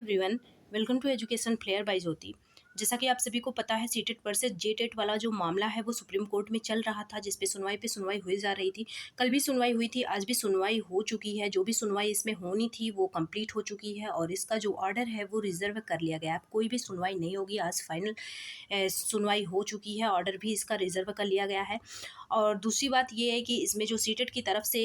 Everyone, welcome to education flair by Jyoti. जैसा कि आप सभी को पता है, सीटेट वर्सेस जेटेट वाला जो मामला है वो सुप्रीम कोर्ट में चल रहा था, जिस पे सुनवाई हुई जा रही थी। कल भी सुनवाई हुई थी, आज भी सुनवाई हो चुकी है। जो भी सुनवाई इसमें होनी थी वो कंप्लीट हो चुकी है और इसका जो ऑर्डर है वो रिजर्व कर लिया गया है। अब कोई भी सुनवाई नहीं होगी, आज फाइनल सुनवाई हो चुकी है, ऑर्डर भी इसका रिजर्व कर लिया गया है। और दूसरी बात ये है कि इसमें जो सीटेट की तरफ से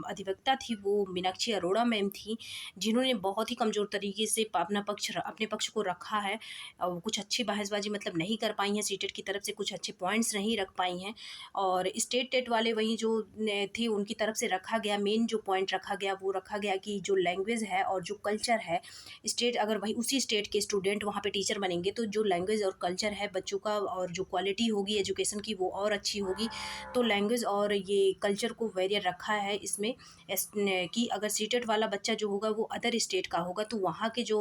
अधिवक्ता थी वो मीनाक्षी अरोड़ा मैम थी, जिन्होंने बहुत ही कमज़ोर तरीके से अपने पक्ष को रखा है। और कुछ अच्छी बहसबाजी मतलब नहीं कर पाई हैं, सीटेट की तरफ से कुछ अच्छे पॉइंट्स नहीं रख पाई हैं। और स्टेट टेट वाले वहीं जो थे उनकी तरफ से रखा गया, मेन जो पॉइंट रखा गया वो रखा गया कि जो लैंग्वेज है और जो कल्चर है, स्टेट अगर वही उसी स्टेट के स्टूडेंट वहाँ पे टीचर बनेंगे तो जो लैंग्वेज और कल्चर है बच्चों का और जो क्वालिटी होगी एजुकेशन की वो और अच्छी होगी। तो लैंग्वेज और ये कल्चर को वेरियर रखा है इसमें कि अगर सीटेट वाला बच्चा जो होगा वो अदर स्टेट का होगा तो वहाँ के जो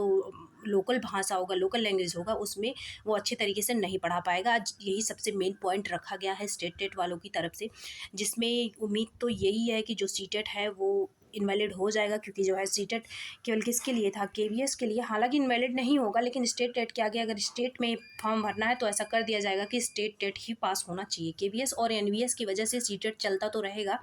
लोकल भाषा होगा, लोकल लैंग्वेज होगा, उसमें वो अच्छे तरीके से नहीं पढ़ा पाएगा। आज यही सबसे मेन पॉइंट रखा गया है स्टेट टेट वालों की तरफ से, जिसमें उम्मीद तो यही है कि जो सीटेट है वो इनवैलिड हो जाएगा, क्योंकि जो है सीटेट केवल किसके लिए था, केवीएस के लिए। हालांकि इनवैलिड नहीं होगा, लेकिन स्टेट टेट के आगे अगर स्टेट में फॉर्म भरना है तो ऐसा कर दिया जाएगा कि स्टेट टेट ही पास होना चाहिए। केवीएस और एनवीएस की वजह से सीटेट चलता तो रहेगा,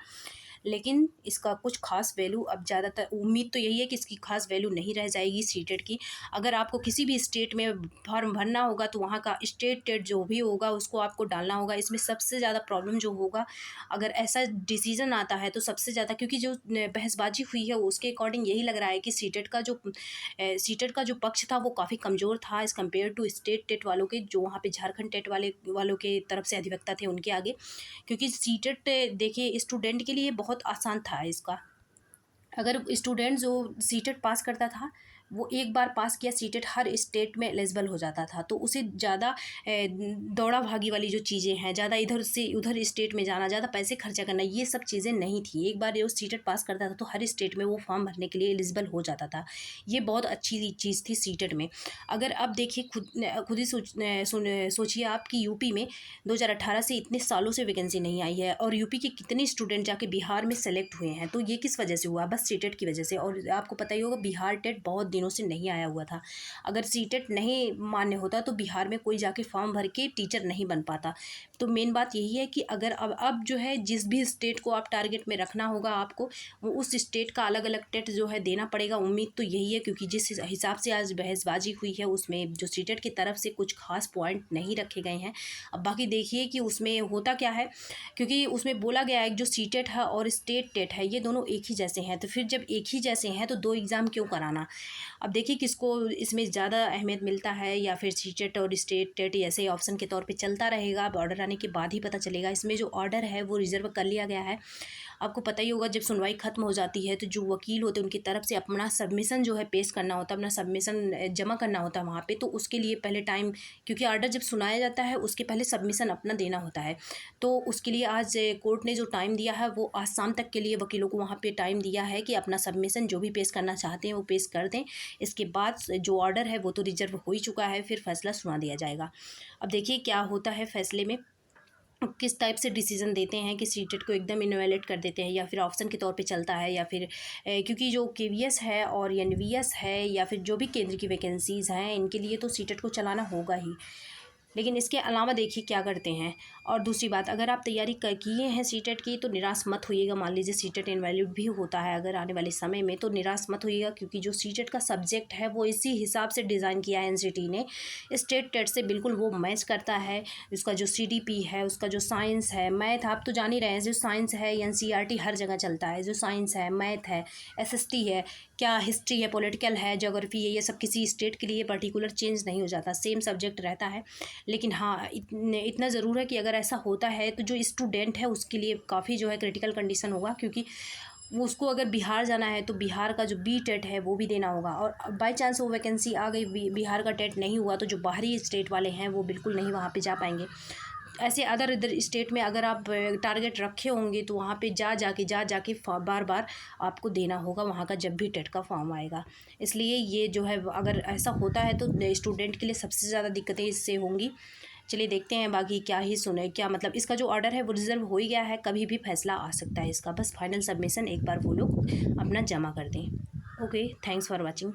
लेकिन इसका कुछ खास वैल्यू अब ज़्यादातर उम्मीद तो यही है कि इसकी खास वैल्यू नहीं रह जाएगी सीटेट की। अगर आपको किसी भी स्टेट में फॉर्म भरना होगा तो वहाँ का स्टेट टेट जो भी होगा उसको आपको डालना होगा। इसमें सबसे ज़्यादा प्रॉब्लम जो होगा, अगर ऐसा डिसीजन आता है तो सबसे ज़्यादा, क्योंकि जो बहसबाजी हुई है उसके अकॉर्डिंग यही लग रहा है कि सीटेट का जो पक्ष था वो काफ़ी कमज़ोर था as compare to state TET वालों के, जो वहाँ पे झारखंड टेट वालों के तरफ से अधिवक्ता थे उनके आगे। क्योंकि सीटेट देखिए स्टूडेंट के लिए बहुत आसान था इसका। अगर स्टूडेंट जो सीटेट पास करता था वो एक बार पास किया सीटेट, हर स्टेट में एलिजिबल हो जाता था। तो उसे ज़्यादा दौड़ा भागी वाली जो चीज़ें हैं, ज़्यादा इधर से उधर स्टेट में जाना, ज़्यादा पैसे खर्चा करना, ये सब चीज़ें नहीं थी। एक बार ये सीटेट पास करता था तो हर स्टेट में वो फॉर्म भरने के लिए एलिजिबल हो जाता था। ये बहुत अच्छी चीज़ थी सीटेट में। अगर अब देखिए खुद ही सोचिए आप कि यूपी में 2018 से इतने सालों से वैकेंसी नहीं आई है और यूपी के कितने स्टूडेंट जाके बिहार में सेलेक्ट हुए हैं। तो ये किस वजह से हुआ? बस सीटेट की वजह से। और आपको पता ही होगा बिहार टेट बहुत दिनों से नहीं आया हुआ था। अगर सीटेट नहीं मान्य होता तो बिहार में कोई जाके फॉर्म भर के टीचर नहीं बन पाता। तो मेन बात यही है कि अगर अब जो है जिस भी स्टेट को आप टारगेट में रखना होगा आपको, वो उस स्टेट का अलग अलग टेट जो है देना पड़ेगा। उम्मीद तो यही है, क्योंकि जिस हिसाब से आज बहसबाजी हुई है उसमें जो सीटेट की तरफ से कुछ खास पॉइंट नहीं रखे गए हैं। अब बाकी देखिए कि उसमें होता क्या है, क्योंकि उसमें बोला गया है कि जो सीटेट है और स्टेट टेट है ये दोनों एक ही जैसे हैं। तो फिर जब एक ही जैसे हैं तो दो एग्ज़ाम क्यों कराना? अब देखिए किसको इसमें ज़्यादा अहमियत मिलता है, या फिर सीटेट और स्टेट टेट ऐसे ही ऑप्शन के तौर पे चलता रहेगा। अब ऑर्डर आने के बाद ही पता चलेगा। इसमें जो ऑर्डर है वो रिजर्व कर लिया गया है। आपको पता ही होगा जब सुनवाई खत्म हो जाती है तो जो वकील होते हैं उनकी तरफ से अपना सबमिशन जो है पेश करना होता है, अपना सबमिशन जमा करना होता है वहाँ पे। तो उसके लिए पहले टाइम, क्योंकि ऑर्डर जब सुनाया जाता है उसके पहले सबमिशन अपना देना होता है। तो उसके लिए आज कोर्ट ने जो टाइम दिया है वो आज शाम तक के लिए वकीलों को वहाँ पे टाइम दिया है कि अपना सबमिशन जो भी पेश करना चाहते हैं वो पेश कर दें। इसके बाद जो ऑर्डर है वो तो रिजर्व हो ही चुका है, फिर फैसला सुना दिया जाएगा। अब देखिए क्या होता है फैसले में, किस टाइप से डिसीजन देते हैं कि सीटेट को एकदम इनवैलिड कर देते हैं या फिर ऑप्शन के तौर पे चलता है, या फिर क्योंकि जो केवीएस है और एनवीएस है या फिर जो भी केंद्र की वैकेंसीज़ हैं इनके लिए तो सीटेट को चलाना होगा ही। लेकिन इसके अलावा देखिए क्या करते हैं। और दूसरी बात, अगर आप तैयारी किए हैं सीटेट की तो निराश मत होइएगा। मान लीजिए सीटेट इनवैलिड भी होता है अगर आने वाले समय में, तो निराश मत होइएगा, क्योंकि जो सीटेट का सब्जेक्ट है वो इसी हिसाब से डिज़ाइन किया है एनसीटी ने। स्टेट टेट से बिल्कुल वो मैच करता है। उसका जो सीडीपी है, उसका जो साइंस है, मैथ, आप तो जान ही रहे हैं, जो साइंस है एनसीईआरटी हर जगह चलता है। जो साइंस है, मैथ है, एसएसटी है, क्या हिस्ट्री है, पॉलिटिकल है, ज्योग्राफी है, ये सब किसी स्टेट के लिए पर्टिकुलर चेंज नहीं हो जाता, सेम सब्जेक्ट रहता है। लेकिन हाँ, इतना ज़रूर है कि अगर ऐसा होता है तो जो स्टूडेंट है उसके लिए काफ़ी जो है क्रिटिकल कंडीशन होगा, क्योंकि वो उसको अगर बिहार जाना है तो बिहार का जो बी टेट है वो भी देना होगा। और बाई चांस वो वैकेंसी आ गई, बिहार का टेट नहीं हुआ, तो जो बाहरी स्टेट वाले हैं वो बिल्कुल नहीं वहाँ पे जा पाएंगे। ऐसे अदर इधर स्टेट में अगर आप टारगेट रखे होंगे तो वहाँ पे जा जाके बार बार आपको देना होगा वहाँ का जब भी टेट का फॉर्म आएगा। इसलिए ये जो है अगर ऐसा होता है तो स्टूडेंट के लिए सबसे ज़्यादा दिक्कतें इससे होंगी। चलिए देखते हैं बाकी क्या ही सुने, क्या मतलब इसका जो ऑर्डर है वो रिजर्व हो ही गया है, कभी भी फैसला आ सकता है इसका। बस फाइनल सबमिशन एक बार वो लोग अपना जमा कर दें। Okay, thanks for watching.